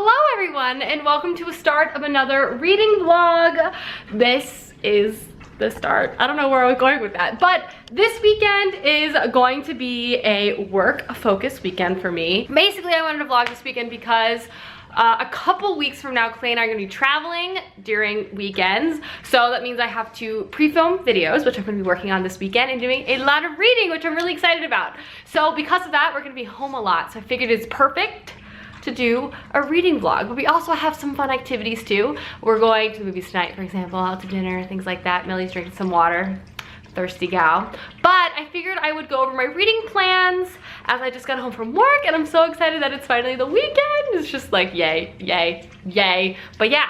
Hello everyone, and welcome to a start of another reading vlog. This is the start. I don't know where I was going with that, but this weekend is going to be a work-focused weekend for me. Basically, I wanted to vlog this weekend because a couple weeks from now, Clay and I are gonna be traveling during weekends. So that means I have to pre-film videos, which I'm gonna be working on this weekend, and doing a lot of reading, which I'm really excited about. So because of that, we're gonna be home a lot. So I figured it's perfect to do a reading vlog, but we also have some fun activities too. We're going to the movies tonight, for example, out to dinner, things like that. Millie's drinking some water, thirsty gal. But I figured I would go over my reading plans as I just got home from work, and I'm so excited that it's finally the weekend. It's just like yay, yay, yay. But yeah,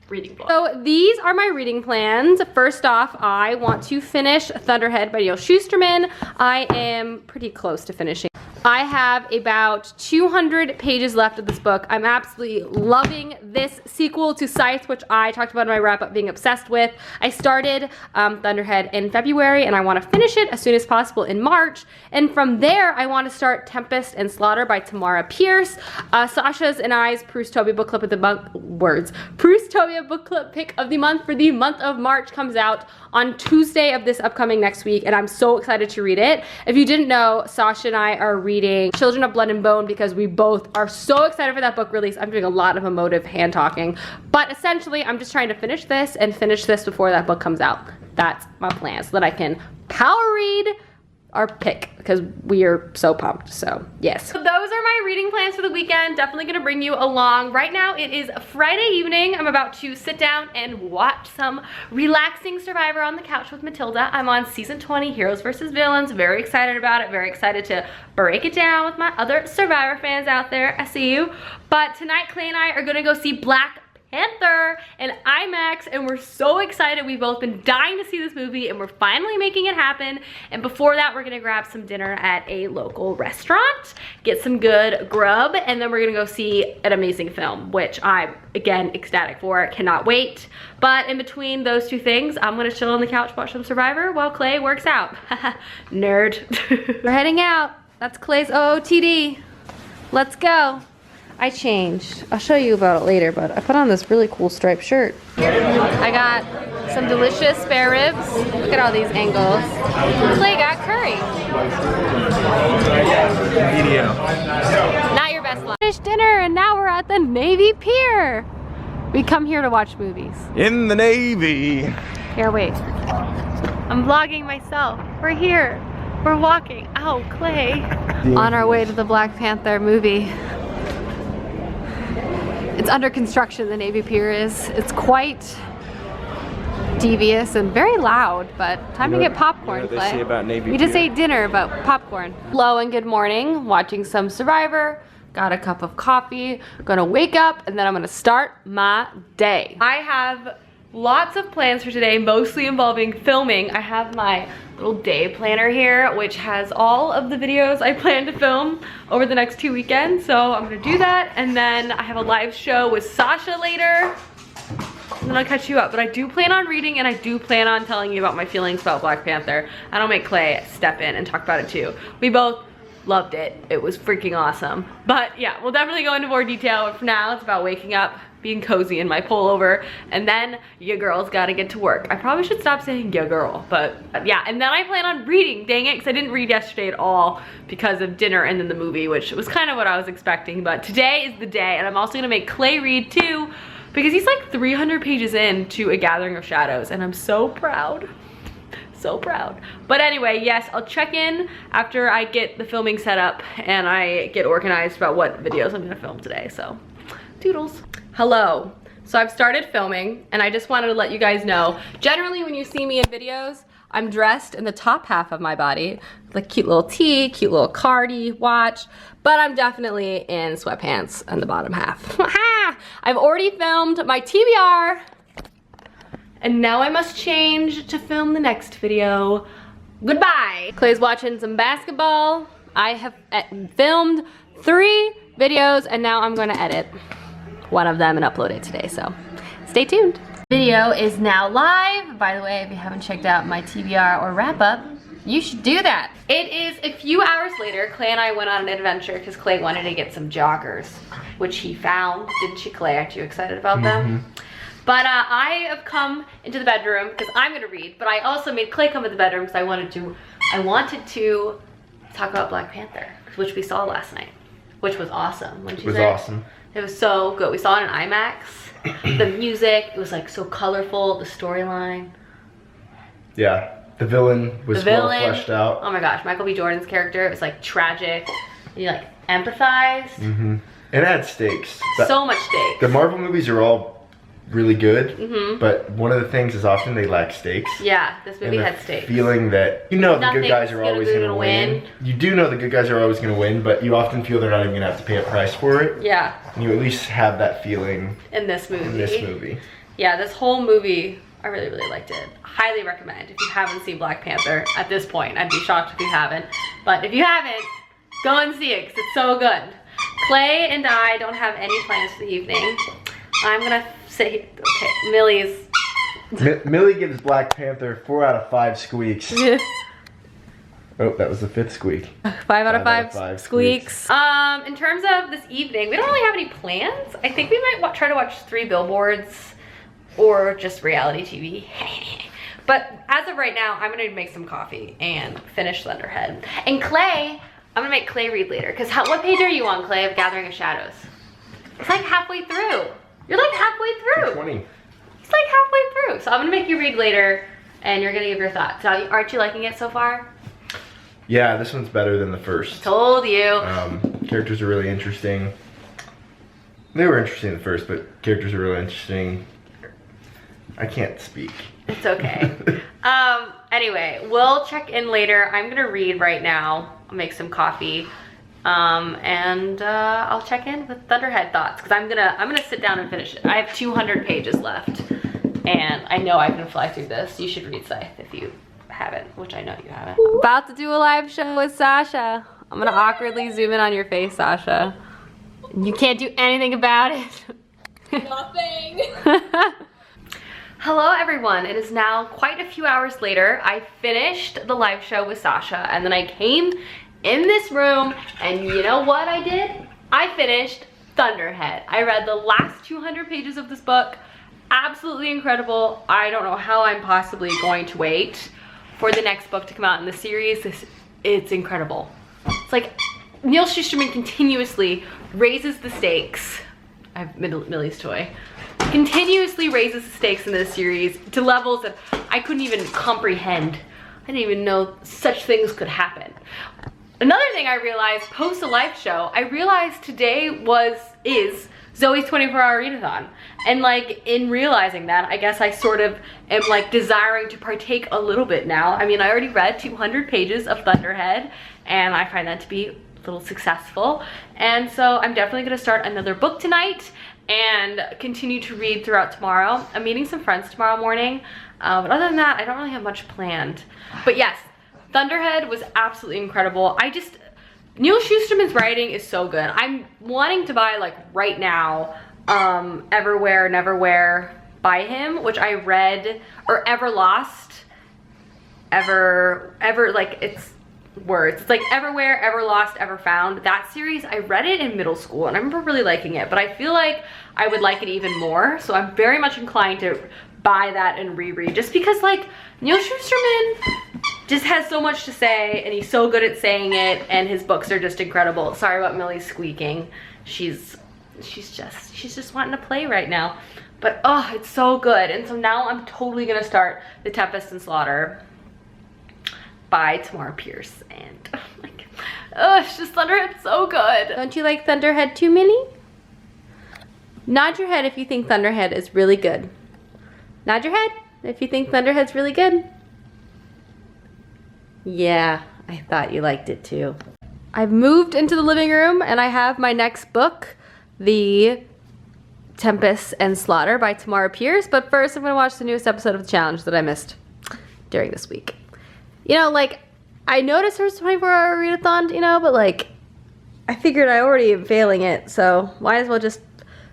reading vlog. So these are my reading plans. First off, I want to finish Thunderhead by Neil Shusterman. I am pretty close to finishing. I have about 200 pages left of this book. I'm absolutely loving this sequel to Scythe, which I talked about in my wrap-up being obsessed with. I started Thunderhead in February, and I want to finish it as soon as possible in March. And from there, I want to start Tempest and Slaughter by Tamara Pierce. Sasha's and I's Proustopia book club of the month, Proustopia book club pick of the month for the month of March comes out on Tuesday of this upcoming next week, and I'm so excited to read it. If you didn't know, Sasha and I are reading Children of Blood and Bone because we both are so excited for that book release. I'm doing a lot of emotive hand talking, but essentially I'm just trying to finish this and finish this before that book comes out. That's my plan, so that I can power read our pick, because we are so pumped. So yes, so those are my reading plans for the weekend. Definitely gonna bring you along. Right now it is Friday evening. I'm about to sit down and watch some relaxing Survivor on the couch with Matilda. I'm on season 20, Heroes versus Villains. Very excited about it. Very excited to break it down with my other Survivor fans out there. I see you. But tonight Clay and I are gonna go see Black Panther in IMAX, and we're so excited. We've both been dying to see this movie, and we're finally making it happen. And before that, we're gonna grab some dinner at a local restaurant, get some good grub, and then we're gonna go see an amazing film, which I'm, again, ecstatic for. Cannot wait. But in between those two things, I'm gonna chill on the couch, watch some Survivor while Clay works out. Nerd. We're heading out. That's Clay's OOTD. Let's go. I changed. I'll show you about it later, but I put on this really cool striped shirt. I got some delicious spare ribs. Look at all these angles. Clay got curry. Video. Not your best lunch. Finished dinner, and now we're at the Navy Pier. We come here to watch movies. In the Navy. Here, wait. I'm vlogging myself. We're here. We're walking. Ow, Clay. On our way to the Black Panther movie. It's under construction, the Navy Pier is. It's quite devious and very loud, but time to get popcorn, what they Clay. say about Navy We just Pier? ate dinner, but popcorn. Hello and good morning. Watching some Survivor. Got a cup of coffee. Gonna wake up, and then I'm gonna start my day. I have lots of plans for today, mostly involving filming. I have my little day planner here, which has all of the videos I plan to film over the next 2 weekends. So I'm gonna do that, and then I have a live show with Sasha later, and then I'll catch you up. But I do plan on reading, and I do plan on telling you about my feelings about Black Panther. I don't make Clay step in and talk about it too. We both loved it. It was freaking awesome. But yeah, we'll definitely go into more detail. But for now, it's about waking up, being cozy in my pullover, and then your girl's gotta get to work. I probably should stop saying your girl, but yeah. And then I plan on reading, dang it, because I didn't read yesterday at all because of dinner and then the movie, which was kind of what I was expecting. But today is the day, and I'm also gonna make Clay read too, because he's like 300 pages into A Gathering of Shadows, and I'm so proud. So proud. But anyway, yes, I'll check in after I get the filming set up and I get organized about what videos I'm gonna film today. So, toodles. Hello. So I've started filming, and I just wanted to let you guys know, generally when you see me in videos, I'm dressed in the top half of my body, like cute little tee, cute little cardi, watch, but I'm definitely in sweatpants on the bottom half. I've already filmed my TBR, and now I must change to film the next video. Goodbye. Clay's watching some basketball. I have filmed 3 videos, and now I'm gonna edit one of them and upload it today, so stay tuned. Video is now live. By the way, if you haven't checked out my TBR or wrap up, You should do that. It is a few hours later. Clay and I went on an adventure because Clay wanted to get some joggers, which he found. Didn't you, Clay? Aren't you excited about them? But I have come into the bedroom because I'm gonna read, but I also made Clay come to the bedroom because I wanted to talk about Black Panther, which we saw last night, which was awesome. It was awesome. It was so good. We saw it in IMAX. The music, it was like so colorful, the storyline. Yeah, the villain was well fleshed out. Oh my gosh, Michael B. Jordan's character, it was like tragic. You like empathized. And it had stakes. So much stakes. The Marvel movies are all really good, but one of the things is often they lack stakes. Yeah, this movie had stakes. Feeling that you know the good guys are always gonna win. You do know the good guys are always gonna win, but you often feel they're not even gonna have to pay a price for it. Yeah. And you at least have that feeling in this movie. Yeah, this whole movie, I really, really liked it. Highly recommend if you haven't seen Black Panther at this point. I'd be shocked if you haven't. But if you haven't, go and see it because it's so good. Clay and I don't have any plans for the evening. I'm gonna say, okay, Millie gives Black Panther 4 out of 5 squeaks. Oh, that was the 5th squeak. 5 out of 5 squeaks. In terms of this evening, we don't really have any plans. I think we might try to watch 3 Billboards or just reality TV. But as of right now, I'm gonna make some coffee and finish Thunderhead. And Clay, I'm gonna make Clay read later. Cause what page are you on, Clay, of Gathering of Shadows? It's like halfway through. You're like halfway through. 20. It's like halfway through. So I'm gonna make you read later and you're gonna give your thoughts. So aren't you liking it so far? Yeah, this one's better than the first. Told you. Characters are really interesting. They were interesting at first, but characters are really interesting. I can't speak. It's okay. Anyway, we'll check in later. I'm gonna read right now. I'll make some coffee. And I'll check in with Thunderhead thoughts because I'm gonna sit down and finish it. I have 200 pages left and I know I can fly through this. You should read Scythe if you haven't, which I know you haven't. About to do a live show with Sasha. I'm gonna awkwardly zoom in on your face, Sasha. You can't do anything about it. Nothing. Hello everyone, it is now quite a few hours later. I finished the live show with Sasha and then I came in this room and you know what I did? I finished Thunderhead. I read the last 200 pages of this book. Absolutely incredible. I don't know how I'm possibly going to wait for the next book to come out in the series. It's incredible. It's like Neil Shusterman continuously raises the stakes. I have Millie's toy. Continuously raises the stakes in this series to levels that I couldn't even comprehend. I didn't even know such things could happen. Another thing I realized post a live show, I realized today is Zoe's 24-hour readathon. And like in realizing that, I guess I sort of am like desiring to partake a little bit now. I mean, I already read 200 pages of Thunderhead and I find that to be a little successful. And so I'm definitely gonna start another book tonight and continue to read throughout tomorrow. I'm meeting some friends tomorrow morning. But other than that, I don't really have much planned. But yes, Thunderhead was absolutely incredible. Neil Shusterman's writing is so good. I'm wanting to buy like right now, Everywhere, Neverwhere by him, which I read, or Ever Lost, like it's words. It's like Everywhere, Ever Lost, Ever Found. That series, I read it in middle school and I remember really liking it, but I feel like I would like it even more. So I'm very much inclined to buy that and reread just because like Neil Shusterman just has so much to say and he's so good at saying it and his books are just incredible. Sorry about Millie squeaking. She's just wanting to play right now. But oh, it's so good. And so now I'm totally gonna start The Tempest and Slaughter by Tamara Pierce. And oh my God. Oh, it's just Thunderhead's so good. Don't you like Thunderhead too, Millie? Nod your head if you think Thunderhead is really good. Nod your head if you think Thunderhead's really good. Yeah, I thought you liked it too. I've moved into the living room and I have my next book, The Tempest and Slaughter by Tamara Pierce. But first I'm gonna watch the newest episode of The Challenge that I missed during this week. You know, like, I noticed there's 24-hour readathon, you know, but like, I figured I already am failing it, so might as well just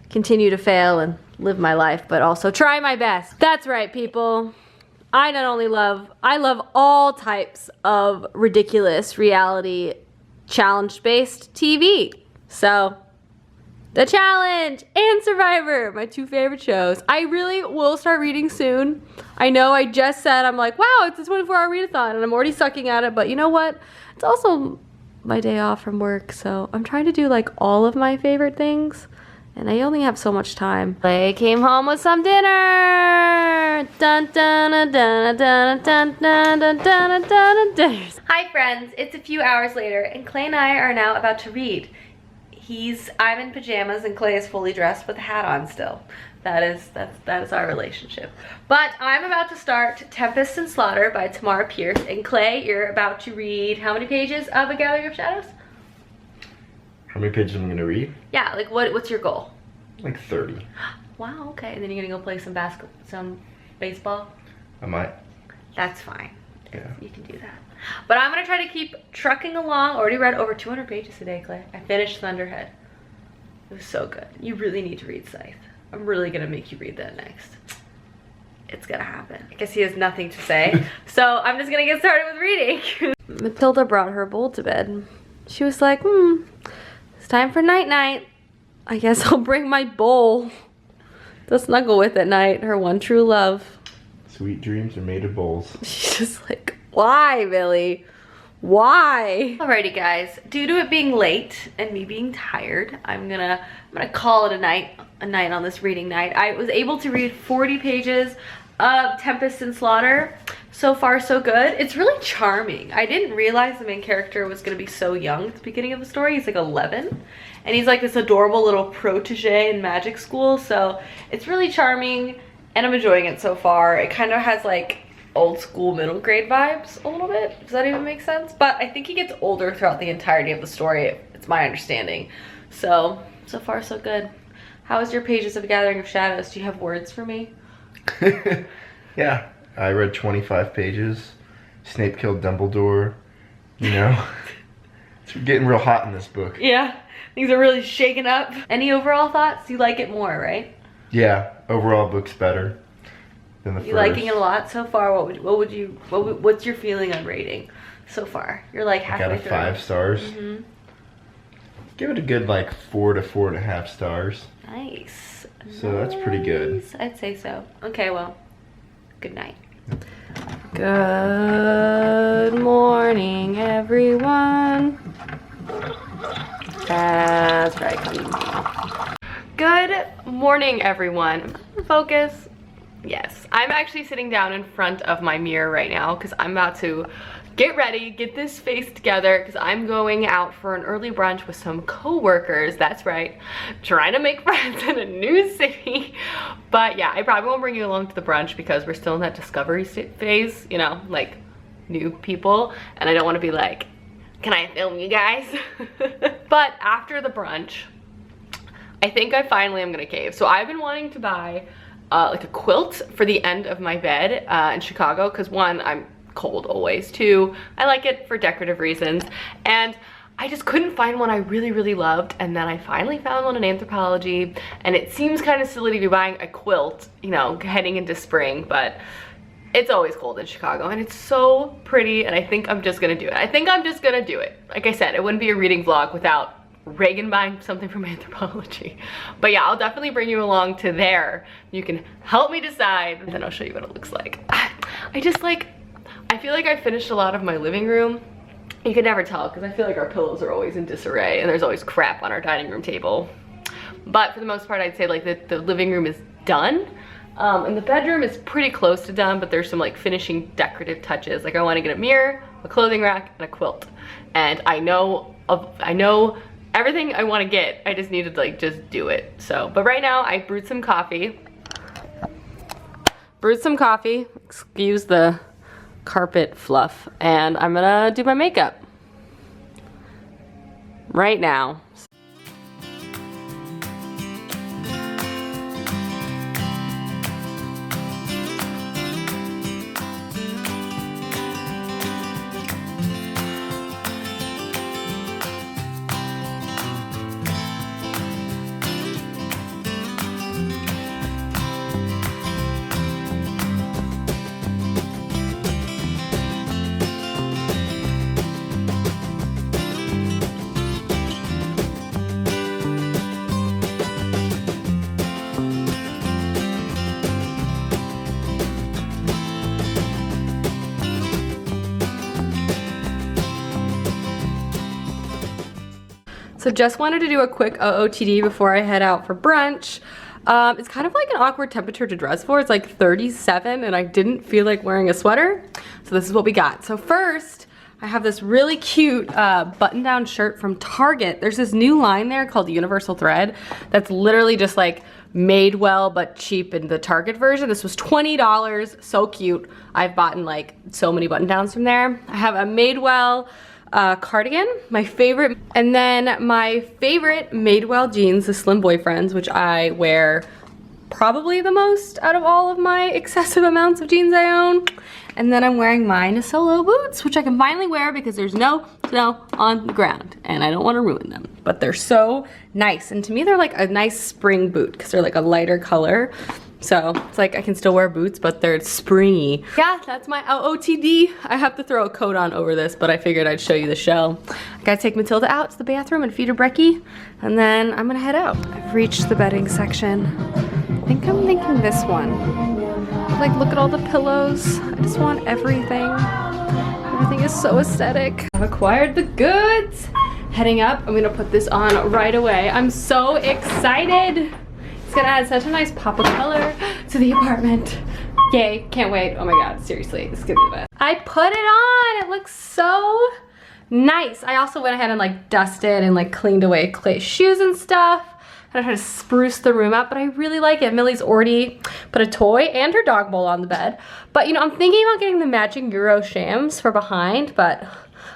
continue to fail and live my life, but also try my best. That's right, people. I love all types of ridiculous reality challenge-based TV. So, The Challenge and Survivor, my two favorite shows. I really will start reading soon. I know I just said, I'm like, wow, it's a 24-hour read-a-thon, and I'm already sucking at it, but you know what? It's also my day off from work, so I'm trying to do like all of my favorite things, and I only have so much time. I came home with some dinner! Dun, dun, dun, dun, dun, dun, dun, dun, dun, dun, dun. Hi friends, it's a few hours later, and Clay and I are now about to read. I'm in pajamas and Clay is fully dressed with a hat on still. That is our relationship. But I'm about to start Tempest and Slaughter by Tamara Pierce. And Clay, you're about to read how many pages of A Gathering of Shadows? How many pages am I gonna read? Yeah, like what's your goal? Like 30. Wow, okay. And then you're gonna go play some baseball? I might. That's fine. Yeah. You can do that. But I'm gonna try to keep trucking along. Already read over 200 pages today, Clay. I finished Thunderhead. It was so good. You really need to read Scythe. I'm really gonna make you read that next. It's gonna happen. I guess he has nothing to say. So I'm just gonna get started with reading. Matilda brought her bowl to bed. She was like, it's time for night-night. I guess I'll bring my bowl to snuggle with at night, her one true love. Sweet dreams are made of bowls. She's just like, why, Billy? Why? Alrighty guys, due to it being late and me being tired, I'm gonna call it a night on this reading night. I was able to read 40 pages of Tempest and Slaughter. So far, so good. It's really charming. I didn't realize the main character was gonna be so young at the beginning of the story. He's like 11, and he's like this adorable little protege in magic school. So it's really charming, and I'm enjoying it so far. It kind of has like old school middle grade vibes a little bit. Does that even make sense? But I think he gets older throughout the entirety of the story. It's my understanding. So far so good. How was your pages of A Gathering of Shadows? Do you have words for me? Yeah, I read 25 pages. Snape killed Dumbledore. You know, it's getting real hot in this book. Yeah, things are really shaken up. Any overall thoughts? You like it more, right? Yeah, overall book's better than the first. You liking it a lot so far? What's your feeling on rating so far? You're like halfway through. Got a 5 stars. Give it a good like 4 to 4.5 stars. Nice. So that's pretty good. I'd say so. Okay, well, good night. Good morning, everyone. That's right. Good morning, everyone. Focus. Yes, I'm actually sitting down in front of my mirror right now because I'm about to get ready, get this face together, because I'm going out for an early brunch with some co-workers. That's right, trying to make friends in a new city. But yeah, I probably won't bring you along to the brunch because we're still in that discovery phase, you know, like new people, and I don't want to be like, can I film you guys? But after the brunch, I think I finally am gonna cave. So I've been wanting to buy like a quilt for the end of my bed in Chicago, because one, I'm cold always. Two, I like it for decorative reasons, and I just couldn't find one I really loved. And then I finally found one in Anthropology, and it seems kind of silly to be buying a quilt, you know, heading into spring, but it's always cold in Chicago, and it's so pretty, and I think I'm just gonna do it. Like I said, it wouldn't be a reading vlog without Reagan buying something from Anthropology. But yeah, I'll definitely bring you along to there. You can help me decide, and then I'll show you what it looks like. I feel like I finished a lot of my living room. You can never tell because I feel like our pillows are always in disarray and there's always crap on our dining room table. But for the most part, I'd say like the living room is done. And the bedroom is pretty close to done, but there's some like finishing decorative touches. Like I want to get a mirror, a clothing rack, and a quilt. And I know everything I want to get. I just need to like just do it. So, but right now I brewed some coffee. Excuse the carpet fluff, and I'm gonna do my makeup right now. So just wanted to do a quick OOTD before I head out for brunch. It's kind of like an awkward temperature to dress for. It's like 37 and I didn't feel like wearing a sweater. So this is what we got. So first, I have this really cute button-down shirt from Target. There's this new line there called Universal Thread that's literally just like made well but cheap in the Target version. This was $20, so cute. I've bought like so many button-downs from there. I have a Madewell cardigan, my favorite, and then my favorite Madewell jeans, the Slim Boyfriends, which I wear probably the most out of all of my excessive amounts of jeans I own. And then I'm wearing my Solo boots, which I can finally wear because there's no snow on the ground and I don't want to ruin them. But they're so nice, and to me they're like a nice spring boot because they're like a lighter color. So it's like I can still wear boots, but they're springy. Yeah, that's my OOTD. I have to throw a coat on over this, but I figured I'd show you the shell. I gotta take Matilda out to the bathroom and feed her brekkie, and then I'm gonna head out. I've reached the bedding section. I think I'm thinking this one. Like, look at all the pillows. I just want everything. Everything is so aesthetic. I've acquired the goods. Heading up, I'm gonna put this on right away. I'm so excited. It's gonna add such a nice pop of color to the apartment. Yay, can't wait. Oh my God, seriously, this is gonna be the best. I put it on, it looks so nice. I also went ahead and like dusted and like cleaned away Clay's shoes and stuff. I try to spruce the room up, but I really like it. Millie's already put a toy and her dog bowl on the bed. But you know, I'm thinking about getting the matching Euro shams for behind, but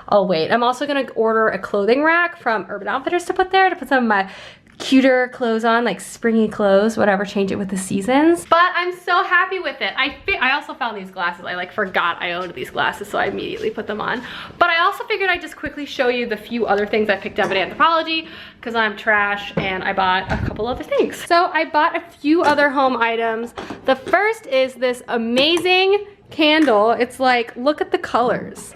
I'll wait. I'm also gonna order a clothing rack from Urban Outfitters to put there to put some of my cuter clothes on, like springy clothes, whatever, change it with the seasons. But I'm so happy with it. I also found these glasses. I like forgot I owned these glasses, so I immediately put them on. But I also figured I'd just quickly show you the few other things I picked up at Anthropologie because I'm trash and I bought a couple other things. So I bought a few other home items. The first is this amazing candle. It's like, look at the colors.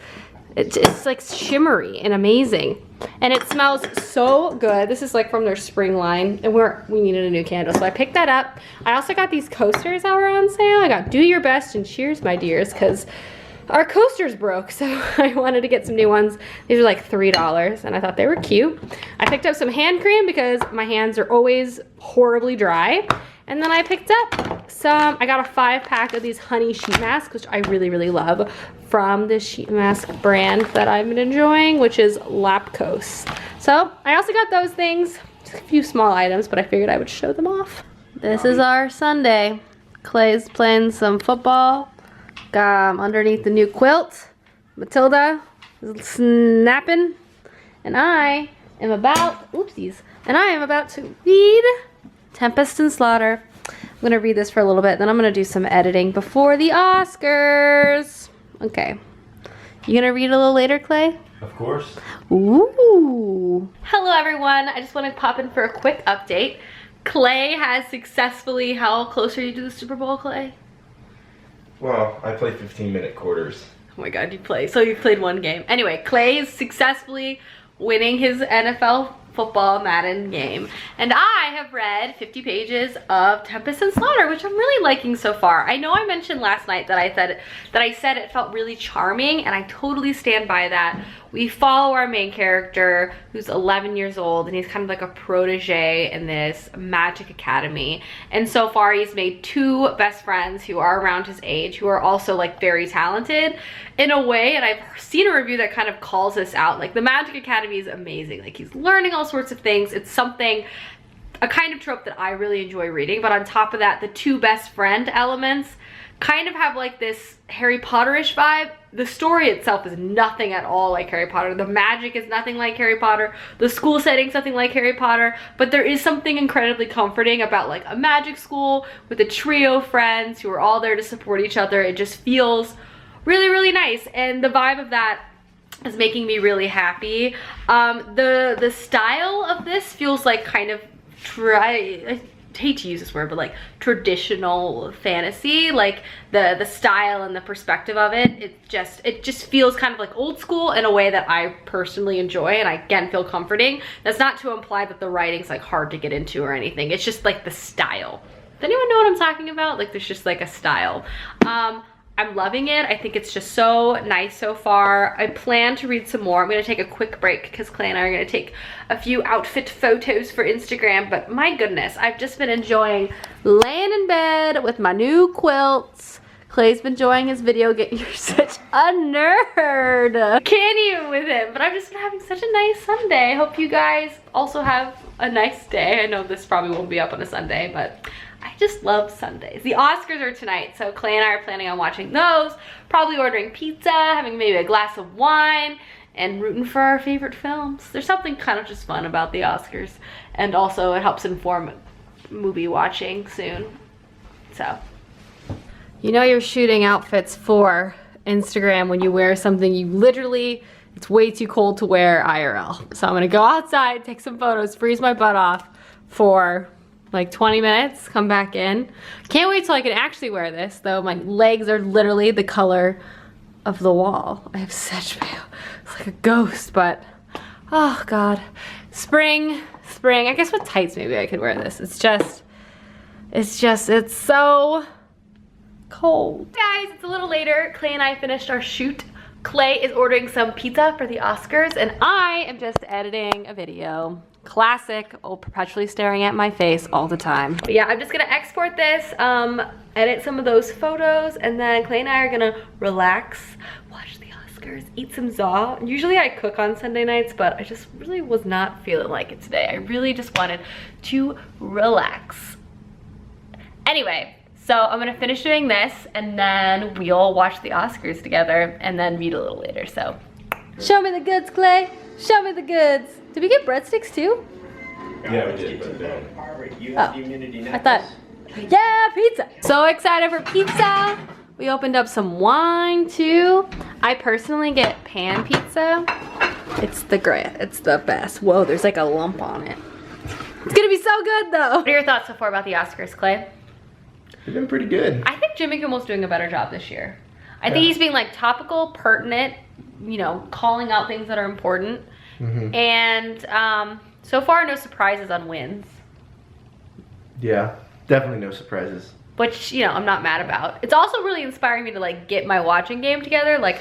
It's like shimmery and amazing. And it smells so good. This is like from their spring line, and we needed a new candle, so I picked that up. I also got these coasters that were on sale. I got Do Your Best and Cheers, my dears, because our coasters broke, so I wanted to get some new ones. These are like $3, and I thought they were cute. I picked up some hand cream because my hands are always horribly dry. And then I picked up I got a 5-pack of these honey sheet masks, which I really, really love, from this sheet mask brand that I've been enjoying, which is Lapkos. So I also got those things, just a few small items, but I figured I would show them off. This is our Sunday. Clay's playing some football. Underneath the new quilt, Matilda is snapping, and I am about, to read Tempest and Slaughter. I'm gonna read this for a little bit, then I'm gonna do some editing before the Oscars. Okay. You gonna read a little later, Clay? Of course. Ooh. Hello, everyone. I just want to pop in for a quick update. Clay has successfully, how close are you to the Super Bowl, Clay? Well, I play 15-minute quarters. Oh my God, you've played one game. Anyway, Clay is successfully winning his NFL football Madden game, and I have read 50 pages of Tempest and Slaughter, which I'm really liking so far. I know I mentioned last night that I said it felt really charming, and I totally stand by that. We follow our main character, who's 11 years old, and he's kind of like a protege in this magic academy. And so far, he's made 2 best friends who are around his age, who are also like very talented in a way. And I've seen a review that kind of calls this out. Like, the magic academy is amazing. Like, he's learning all sorts of things. It's something, a kind of trope that I really enjoy reading. But on top of that, the 2 best friend elements kind of have like this Harry Potter-ish vibe. The story itself is nothing at all like Harry Potter. The magic is nothing like Harry Potter. The school setting's nothing like Harry Potter. But there is something incredibly comforting about like a magic school with a trio of friends who are all there to support each other. It just feels really, really nice. And the vibe of that is making me really happy. The style of this feels like kind of I hate to use this word, but like traditional fantasy. Like the style and the perspective of it, it just feels kind of like old school in a way that I personally enjoy, and I again feel comforting. That's not to imply that the writing's like hard to get into or anything. It's just like the style. Does anyone know what I'm talking about? Like, there's just like a style. I'm loving it. I think it's just so nice so far. I plan to read some more. I'm gonna take a quick break because Clay and I are gonna take a few outfit photos for Instagram, but my goodness, I've just been enjoying laying in bed with my new quilts. Clay's been enjoying his video game. You're such a nerd. Can't even with him, but I've just been having such a nice Sunday. I hope you guys also have a nice day. I know this probably won't be up on a Sunday, but I just love Sundays. The Oscars are tonight, so Clay and I are planning on watching those, probably ordering pizza, having maybe a glass of wine, and rooting for our favorite films. There's something kind of just fun about the Oscars, and also it helps inform movie watching soon, so. You know you're shooting outfits for Instagram when you wear something you literally, it's way too cold to wear IRL. So I'm gonna go outside, take some photos, freeze my butt off for like 20 minutes, come back in. Can't wait till I can actually wear this, though. My legs are literally the color of the wall. I have such pale, it's like a ghost, but oh God. Spring. I guess with tights maybe I could wear this. It's so cold. Guys, it's a little later. Clay and I finished our shoot. Clay is ordering some pizza for the Oscars, and I am just editing a video. Classic, perpetually staring at my face all the time. But yeah, I'm just gonna export this, edit some of those photos, and then Clay and I are gonna relax, watch the Oscars, eat some za. Usually I cook on Sunday nights, but I just really was not feeling like it today. I really just wanted to relax. Anyway, so I'm gonna finish doing this, and then we'll watch the Oscars together, and then read a little later, so. Show me the goods, Clay. Show me the goods. Did we get breadsticks too? Yeah, we did. I thought, yeah, pizza. So excited for pizza. We opened up some wine too. I personally get pan pizza. It's the best. Whoa, there's like a lump on it. It's gonna be so good though. What are your thoughts so far about the Oscars, Clay? They've been pretty good. I think Jimmy Kimmel's doing a better job this year. I think he's being like topical, pertinent, you know, calling out things that are important. Mm-hmm. And so far, no surprises on wins. Yeah, definitely no surprises. Which, you know, I'm not mad about. It's also really inspiring me to like get my watching game together. Like,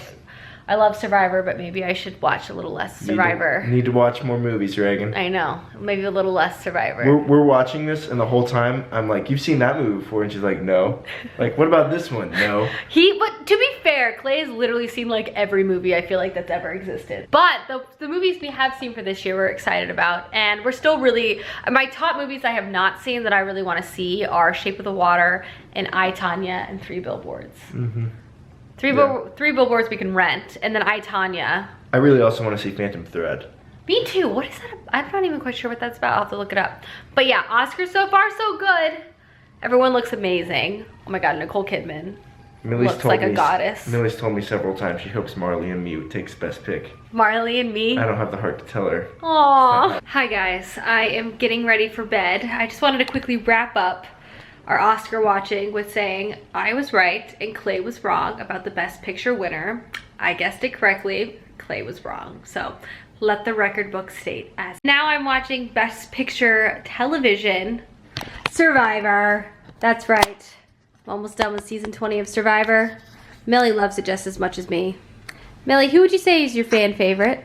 I love Survivor, but maybe I should watch a little less Survivor. Need to watch more movies, Reagan. I know, maybe a little less Survivor. We're watching this, and the whole time I'm like, "You've seen that movie before?" And she's like, "No." Like, what about this one? No. But to be fair, Clay has literally seen like every movie I feel like that's ever existed. But the movies we have seen for this year, we're excited about, and we're still really. My top movies I have not seen that I really want to see are Shape of the Water and I, Tonya, and 3 Billboards. Mm-hmm. Three Billboards we can rent, and then I, Tonya. I really also want to see Phantom Thread. Me too. What is that? I'm not even quite sure what that's about. I'll have to look it up. But yeah, Oscars so far so good. Everyone looks amazing. Oh my God, Nicole Kidman looks like a goddess. Millie's told me several times she hopes Marley and Me takes Best Pick. Marley and Me? I don't have the heart to tell her. Aww. Hi guys, I am getting ready for bed. I just wanted to quickly wrap up our Oscar watching with saying I was right and Clay was wrong about the Best Picture winner. I guessed it correctly, Clay was wrong. So let the record book state as. Now I'm watching Best Picture television, Survivor. That's right. I'm almost done with season 20 of Survivor. Millie loves it just as much as me. Millie, who would you say is your fan favorite?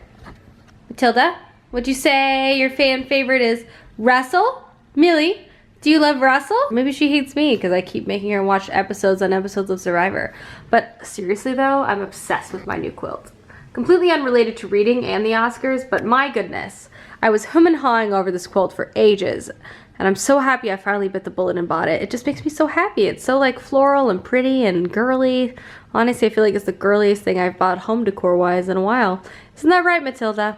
Matilda, would you say your fan favorite is Russell? Millie, do you love Russell? Maybe she hates me because I keep making her watch episodes on episodes of Survivor. But seriously though, I'm obsessed with my new quilt. Completely unrelated to reading and the Oscars, but my goodness. I was hum and hawing over this quilt for ages. And I'm so happy I finally bit the bullet and bought it. It just makes me so happy. It's so like floral and pretty and girly. Honestly, I feel like it's the girliest thing I've bought home decor wise in a while. Isn't that right, Matilda?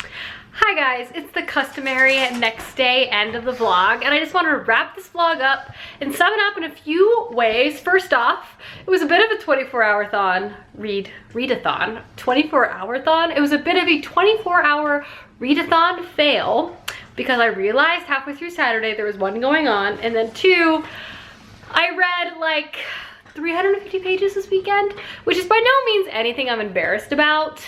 Hi guys, it's the customary next day end of the vlog, and I just wanted to wrap this vlog up and sum it up in a few ways. First off, it was a bit of a 24-hour thon, read-a-thon, 24-hour thon. It was a bit of a 24-hour read-a-thon fail because I realized halfway through Saturday there was one going on, and then two, I read like 350 pages this weekend, which is by no means anything I'm embarrassed about.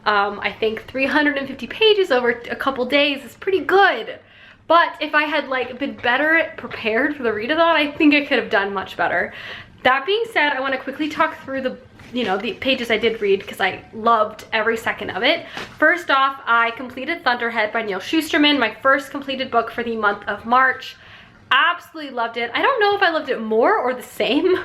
I think 350 pages over a couple days is pretty good. But if I had like been better prepared for the read-a-thon, I think I could have done much better. That being said, I want to quickly talk through the the pages I did read because I loved every second of it. First off, I completed Thunderhead by Neil Shusterman, my first completed book for the month of March. Absolutely loved it. I don't know if I loved it more or the same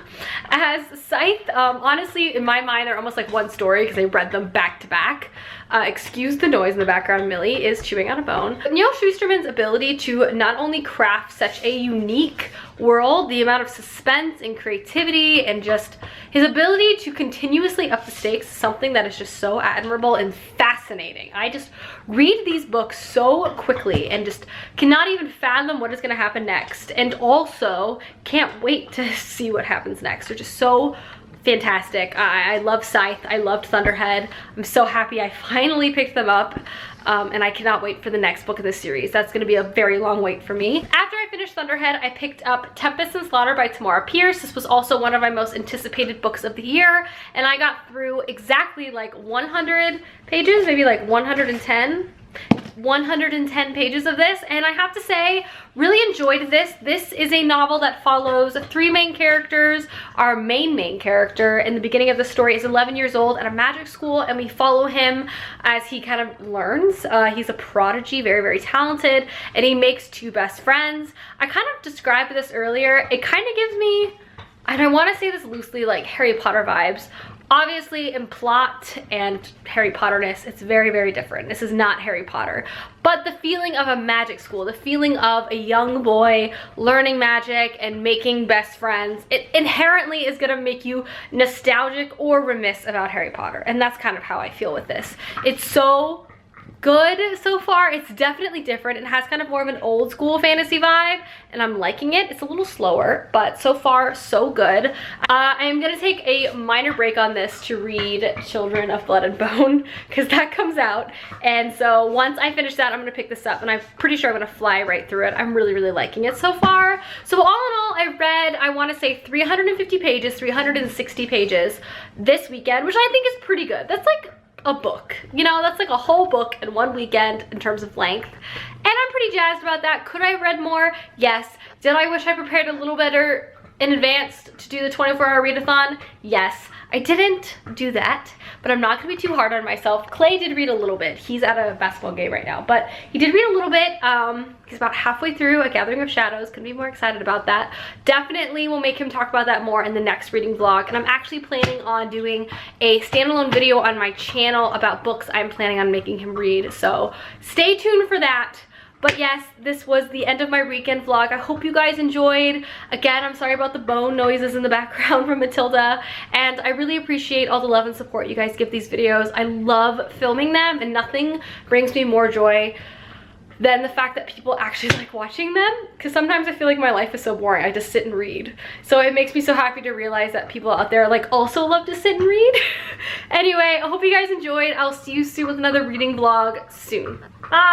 as Scythe. Honestly, in my mind, they're almost like one story because I read them back to back. Excuse the noise in the background, Millie is chewing on a bone. Neil Shusterman's ability to not only craft such a unique world, the amount of suspense and creativity and just his ability to continuously up the stakes is something that is just so admirable and fascinating. I just read these books so quickly and just cannot even fathom what is going to happen next, and also can't wait to see what happens next. They're just so fantastic. I love Scythe. I loved Thunderhead. I'm so happy I finally picked them up, and I cannot wait for the next book of this series. That's going to be a very long wait for me. After I finished Thunderhead, I picked up Tempest and Slaughter by Tamara Pierce. This was also one of my most anticipated books of the year, and I got through exactly like 100 pages, maybe like 110 pages of this, and I have to say, really enjoyed this. This is a novel that follows three main characters. Our main character in the beginning of the story is 11 years old at a magic school, and we follow him as he kind of learns. He's a prodigy, very talented, and he makes two best friends. I kind of described this earlier. It kind of gives me, and I want to say this loosely, like Harry Potter vibes. Obviously, in plot and Harry Potterness, it's very different. This is not Harry Potter. But the feeling of a magic school, the feeling of a young boy learning magic and making best friends, it inherently is gonna make you nostalgic or remiss about Harry Potter. And that's kind of how I feel with this. It's so good so far. It's definitely different. It has kind of more of an old school fantasy vibe, and I'm liking it. It's a little slower, but so far so good. I'm gonna take a minor break on this to read Children of Blood and Bone because that comes out, and so once I finish that, I'm gonna pick this up, and I'm pretty sure I'm gonna fly right through it. I'm really liking it so far. So all in all, I read, I want to say 350 pages, 360 pages this weekend, which I think is pretty good. That's like a book, that's like a whole book in one weekend in terms of length, and I'm pretty jazzed about that. Could I have read more? Yes. Did I wish I prepared a little better in advance to do the 24-hour read-a-thon? Yes. I didn't do that, but I'm not gonna be too hard on myself. Clay did read a little bit. He's at a basketball game right now, but he did read a little bit. He's about halfway through A Gathering of Shadows. Couldn't be more excited about that. Definitely will make him talk about that more in the next reading vlog, and I'm actually planning on doing a standalone video on my channel about books I'm planning on making him read, so stay tuned for that. But yes, this was the end of my weekend vlog. I hope you guys enjoyed. Again, I'm sorry about the bone noises in the background from Matilda, and I really appreciate all the love and support you guys give these videos. I love filming them, and nothing brings me more joy than the fact that people actually like watching them, because sometimes I feel like my life is so boring. I just sit and read. So it makes me so happy to realize that people out there like also love to sit and read. Anyway, I hope you guys enjoyed. I'll see you soon with another reading vlog soon. Bye!